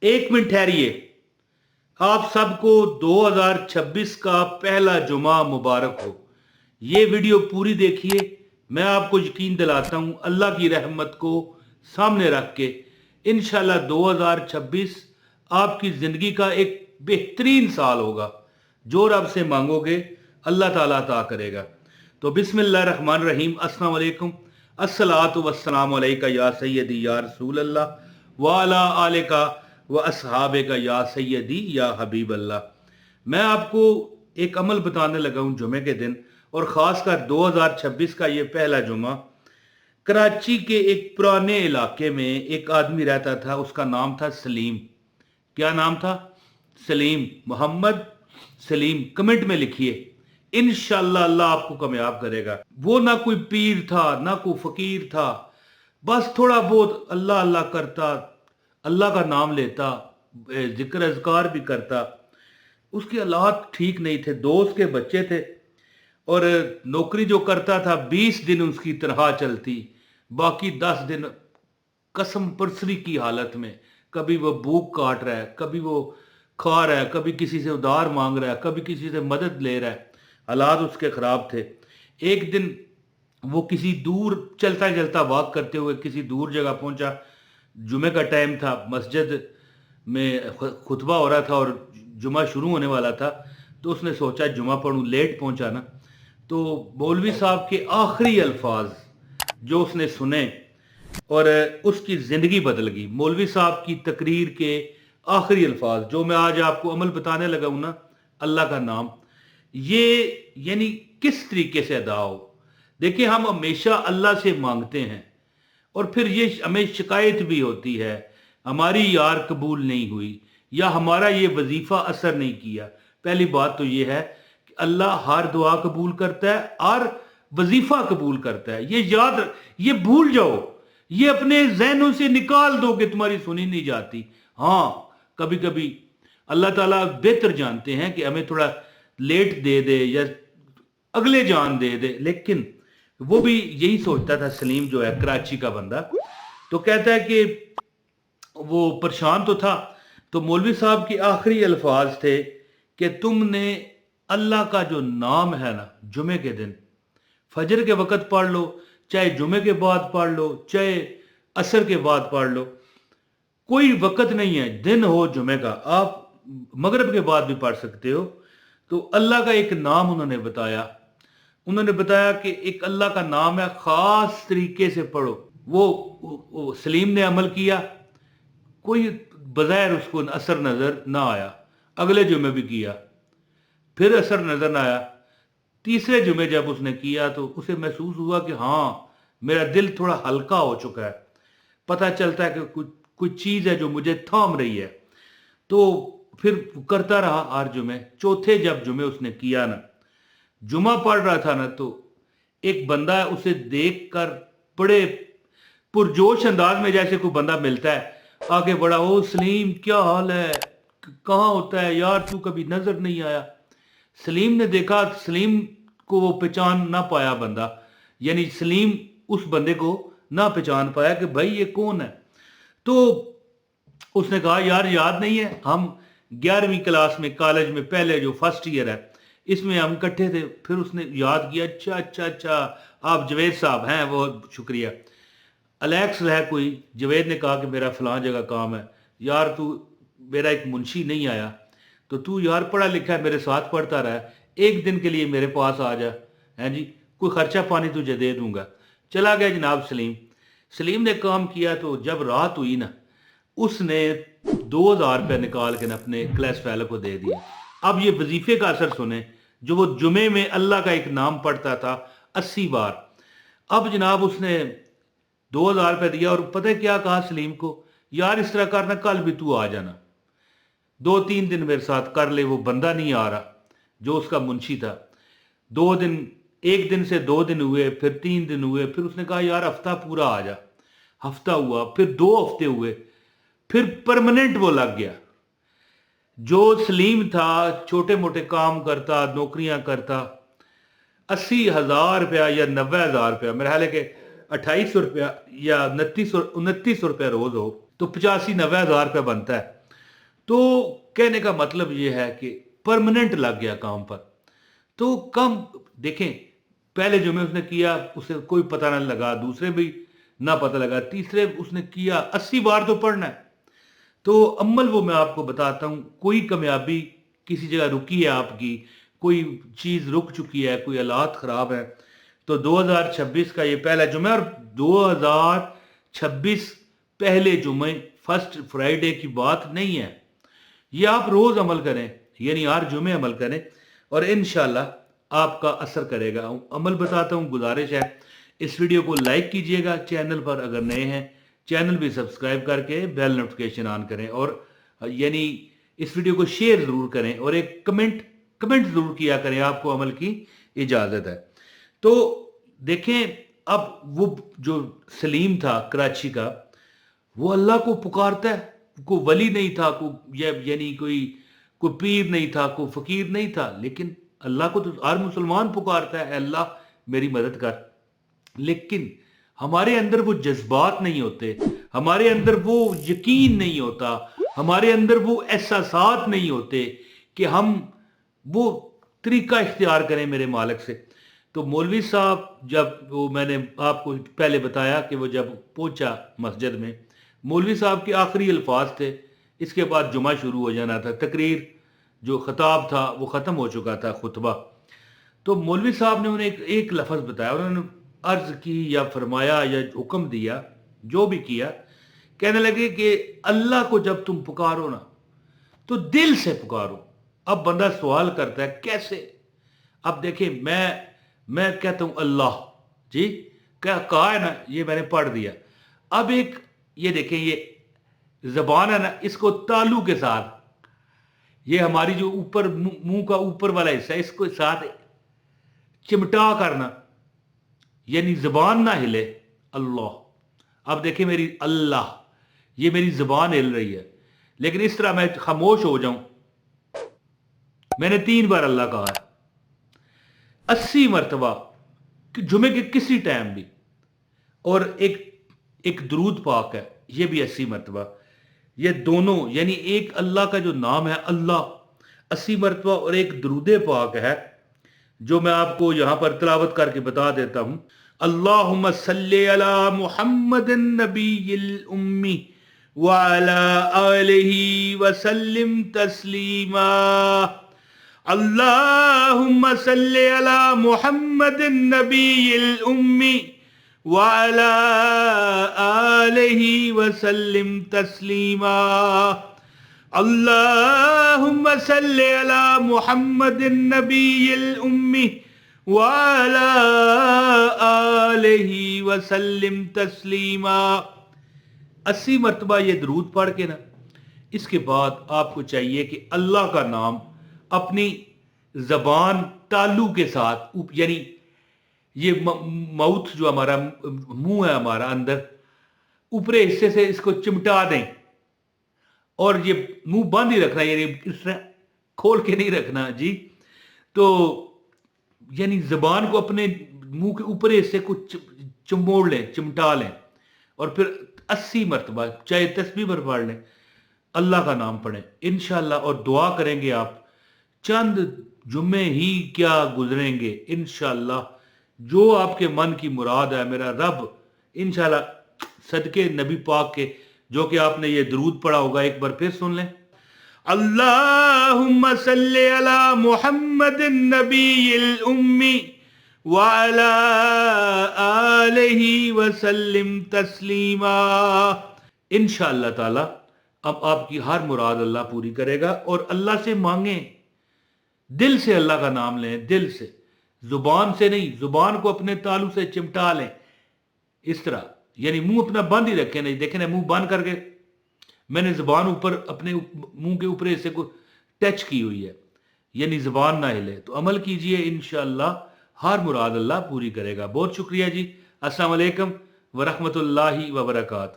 एक मिनट ठहरिए। आप सबको 2026 का पहला जुमा मुबारक हो। ये वीडियो पूरी देखिए। मैं आपको यकीन दिलाता हूं अल्लाह की रहमत को सामने रख के इंशाल्लाह 2026 आपकी ज़िंदगी का एक बेहतरीन साल होगा। जो रब से मांगोगे अल्लाह ताला अता करेगा। तो बिस्मिल्लाह रहमान रहीम। अस्सलाम वालेकुम। अस्सलातु वस्सलामु अलैका या सय्यदी या रसूल अल्लाह व अला आलिका व असहाबे का या सैयदी या हबीब अल्लाह। मैं आपको एक अमल बताने लगा हूँ जुमे के दिन, और ख़ासकर 2026 का ये पहला जुमा। कराची के एक पुराने इलाके में एक आदमी रहता था, उसका नाम था सलीम। क्या नाम था? सलीम, मोहम्मद सलीम। कमेंट में लिखिए, इंशाल्लाह अल्लाह आपको कामयाब करेगा। वो ना कोई पीर था ना कोई फकीर था, बस थोड़ा बहुत अल्लाह अल्लाह करता, अल्लाह का नाम लेता, जिक्र अज़कार भी करता। उसके हालात ठीक नहीं थे, दोस्त के बच्चे थे, और नौकरी जो करता था 20 दिन उसकी तनख्वाह चलती, बाकी 10 दिन कसम परसरी की हालत में। कभी वो भूख काट रहा है, कभी वो खा रहा है, कभी किसी से उधार मांग रहा है, कभी किसी से मदद ले रहा है। हालात उसके ख़राब थे। एक दिन वो किसी दूर चलता चलता वॉक करते हुए किसी दूर जगह पहुंचा। जुमे का टाइम था, मस्जिद में खुतबा हो रहा था और जुमा शुरू होने वाला था। तो उसने सोचा जुमा पढ़ूं, लेट पहुंचा ना। तो मौलवी साहब के आखिरी अल्फाज जो उसने सुने और उसकी ज़िंदगी बदल गई। मौलवी साहब की तकरीर के आखिरी अल्फाज जो मैं आज आपको अमल बताने लगा हूं ना, अल्लाह का नाम, ये यानी किस तरीके से अदा हो। देखिए, हम हमेशा अल्लाह से मांगते हैं और फिर ये हमें शिकायत भी होती है, हमारी यार कबूल नहीं हुई या हमारा ये वजीफा असर नहीं किया। पहली बात तो ये है कि अल्लाह हर दुआ कबूल करता है और वजीफा कबूल करता है। ये याद, ये भूल जाओ, ये अपने जहनों से निकाल दो कि तुम्हारी सुनी नहीं जाती। हाँ, कभी कभी अल्लाह ताला बेहतर जानते हैं कि हमें थोड़ा लेट दे दे या अगले जान दे दे, लेकिन वो भी यही सोचता था। सलीम जो है कराची का बंदा, तो कहता है कि वो परेशान तो था। तो मौलवी साहब के आखिरी अल्फाज थे कि तुमने अल्लाह का जो नाम है ना, जुमे के दिन फजर के वक़्त पढ़ लो, चाहे जुमे के बाद पढ़ लो, चाहे असर के बाद पढ़ लो, कोई वक़्त नहीं है। दिन हो जुमे का, आप मगरिब के बाद भी पढ़ सकते हो। तो अल्लाह का एक नाम उन्होंने बताया कि एक अल्लाह का नाम है, ख़ास तरीके से पढ़ो। वो सलीम ने अमल किया। कोई बज़ाहिर उसको असर नज़र ना आया। अगले जुमे भी किया, फिर असर नज़र ना आया। तीसरे जुमे जब उसने किया तो उसे महसूस हुआ कि हाँ, मेरा दिल थोड़ा हल्का हो चुका है। पता चलता है कि कुछ चीज़ है जो मुझे थाम रही है। तो फिर करता रहा हर जुमे। चौथे जब जुमे उसने किया ना, जुमा पढ़ रहा था ना, तो एक बंदा उसे देख कर बड़े पुरजोश अंदाज में, जैसे कोई बंदा मिलता है, आगे बढ़ा, ओ सलीम क्या हाल है, कहाँ होता है यार, तू कभी नजर नहीं आया। सलीम ने देखा, सलीम को वो पहचान ना पाया बंदा, यानी सलीम उस बंदे को ना पहचान पाया कि भाई ये कौन है। तो उसने कहा यार याद नहीं है, हम 11वीं क्लास में कॉलेज में पहले जो फर्स्ट ईयर है इसमें हम इकट्ठे थे। फिर उसने याद किया, अच्छा अच्छा अच्छा, आप जवेद साहब हैं, वो शुक्रिया। अलेक्स है कोई, जवेद ने कहा कि मेरा फलां जगह काम है यार, तू मेरा एक मुंशी नहीं आया, तो तू यार पढ़ा लिखा है, मेरे साथ पढ़ता रहा, एक दिन के लिए मेरे पास आ जा, हैं जी, कोई खर्चा पानी तुझे दे दूंगा। चला गया जनाब सलीम। सलीम ने काम किया, तो जब रात हुई ना, उसने 2,000 रुपये निकाल के ना अपने क्लास फेलो को दे दिया। अब ये वजीफे का असर सुने, जो वो जुमे में अल्लाह का एक नाम पढ़ता था 80 बार। अब जनाब उसने 2,000 रुपये दिया और पता है क्या कहा सलीम को, यार इस तरह करना, कल भी तू आ जाना, 2-3 दिन मेरे साथ कर ले। वो बंदा नहीं आ रहा जो उसका मुंशी था। 2 दिन, एक दिन से 2 दिन हुए, फिर 3 दिन हुए, फिर उसने कहा यार हफ्ता पूरा आ जा। हफ्ता हुआ, फिर 2 हफ्ते हुए, फिर परमानेंट वो लग गया। जो सलीम था छोटे मोटे काम करता, नौकरियां करता, 80,000 रुपया या 90,000 रुपया, मेरे ख्याल है कि 2,800 रुपया या 2900 रुपया रोज हो, तो 85-90 हज़ार रुपया बनता है। تو कहने का मतलब ये है कि परमानेंट लग गया काम पर। तो कम देखें, पहले जुमे उसने किया, उसे कोई पता ना लगा, दूसरे भी ना पता लगा, तीसरे उसने किया, 80 बार तो पढ़ना है। तो अमल वो मैं आपको बताता हूँ। कोई कामयाबी किसी जगह रुकी है आपकी, कोई चीज़ रुक चुकी है, कोई हालात ख़राब है, तो 2026 का ये पहला जुमा, और 2026 पहले जुमे फर्स्ट फ्राइडे की बात नहीं है। ये आप रोज़ अमल करें, यानी हर जुमे अमल करें, और इंशाल्लाह आपका असर करेगा। अमल बताता हूँ, गुजारिश है इस वीडियो को लाइक कीजिएगा, चैनल पर अगर नए हैं चैनल भी सब्सक्राइब करके बेल नोटिफिकेशन ऑन करें, और यानी इस वीडियो को शेयर ज़रूर करें, और एक कमेंट ज़रूर किया करें, आपको अमल की इजाज़त है। तो देखें, अब वो जो सलीम था कराची का, वो अल्लाह को पुकारता है, कोई वली नहीं था, यानी कोई पीर नहीं था, कोई फकीर नहीं था, लेकिन अल्लाह को तो हर मुसलमान पुकारता है, अल्लाह मेरी मदद कर। लेकिन हमारे अंदर वो जज्बात नहीं होते, हमारे अंदर वो यकीन नहीं होता, हमारे अंदर वो एहसासात नहीं होते कि हम वो तरीका इख्तियार करें मेरे मालिक से। तो मौलवी साहब, जब वो मैंने आपको पहले बताया कि वो जब पहुंचा मस्जिद में, मौलवी साहब के आखिरी अल्फाज थे, इसके बाद जुमा शुरू हो जाना था, तकरीर जो खिताब था वो ख़त्म हो चुका था, खुतबा। तो मौलवी साहब ने उन्हें एक लफ्ज़ बताया, उन्होंने अर्ज़ की या फरमाया या हुक्म दिया, जो भी किया, कहने लगे कि अल्लाह को जब तुम पुकारो ना, तो दिल से पुकारो। अब बंदा सवाल करता है कैसे? अब देखिए, मैं कहता हूं अल्लाह जी, क्या कहा है ना, ये मैंने पढ़ दिया। अब एक ये देखें, ये जबान है ना, इसको तालू के साथ, ये हमारी जो ऊपर मुंह का ऊपर वाला हिस्सा है, इसको साथ चिमटा करना, यानी जबान ना हिले, अल्लाह। अब देखिए मेरी अल्लाह, ये मेरी जबान हिल रही है, लेकिन इस तरह मैं खामोश हो जाऊं, मैंने 3 बार अल्लाह कहा है, 80 मरतबा जुमे के किसी टाइम भी, और एक दरूद पाक है, ये भी 80 मरतबा। ये दोनों, यानी एक अल्लाह का जो नाम है अल्लाह 80 मरतबा, और एक दरूद पाक है जो मैं आपको यहां पर तिलावत करके बता देता हूं। अल्लाहुम्मा सल्ली अला मुहम्मदिन नबीयिल उम्मी व अला आलिहि व सल्लिम तस्लीमा। अल्लाहुम्मा सल्ली अला मुहम्मदिन नबीयिल उम्मी व अला आलिहि व सल्लिम तस्लीमा। अल्लाहुम्मा सल्ली अला मुहम्मदिन नबीयिल उम्मी व अला आलिहि व सल्लिम तस्लीमा। 80 मरतबा ये दरूद पढ़ के ना, इसके बाद आपको चाहिए कि अल्लाह का नाम अपनी जबान तालू के साथ, यानी ये माउथ जो हमारा मुंह है हमारा अंदर, ऊपरी हिस्से से इसको चिमटा दें, और ये मुंह बंद ही रखना, यानी इस तरह खोल के नहीं रखना जी। तो यानी जबान को अपने मुंह के ऊपरी हिस्से को चिमोड़ लें, चिमटा लें, और फिर 80 मरतबा चाहे तस्बीह पर पढ़ लें, अल्लाह का नाम पढ़ें इंशाअल्लाह, और दुआ करेंगे आप। चंद जुम्मे ही क्या गुजरेंगे, इंशाअल्लाह जो आपके मन की मुराद है, मेरा रब इंशाअल्लाह सदके नबी पाक के, जो कि आपने ये दरूद पढ़ा होगा, एक बार फिर सुन लें। अल्लाहुम्मा सल्ली अला मुहम्मदिन नबीयिल उम्मी व अला आलिहि व सल्लिम तस्लीमा। इंशाअल्लाह ताला अब आपकी हर मुराद अल्लाह पूरी करेगा, और अल्लाह से मांगें, दिल से अल्लाह का नाम लें, दिल से, जुबान से नहीं। जुबान को अपने तालू से चिमटा लें इस तरह, यानी मुंह अपना बंद ही रखें, नहीं देखें ना, मुंह बंद करके मैंने जुबान ऊपर अपने मुंह के ऊपर हिस्से को टच की हुई है, यानी जुबान ना हिले। तो अमल कीजिए, इंशाअल्लाह हर मुराद अल्लाह पूरी करेगा। बहुत शुक्रिया जी। अस्सलाम वालेकुम व रहमतुल्लाहि व बरकातहू।